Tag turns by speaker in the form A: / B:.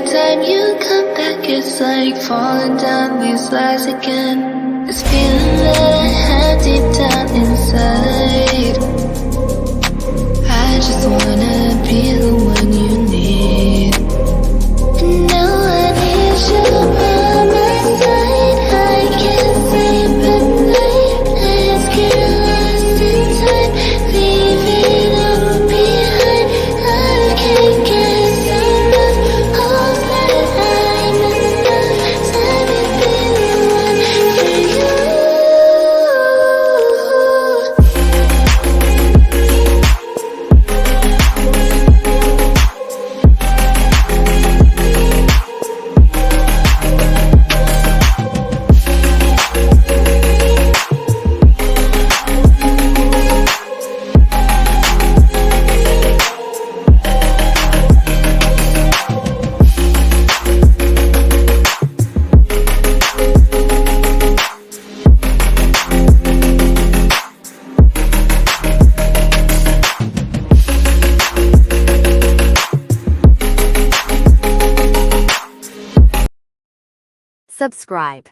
A: time you come back, it's like falling down these lies again. This feeling that I have deep down inside, I just wanna be the one you need. And now I need you by my side. I can't sleep at night. Let's get lost in time, leave it all behind. I can't get enough of that I'm enough. Let me be the one for you.
B: Subscribe.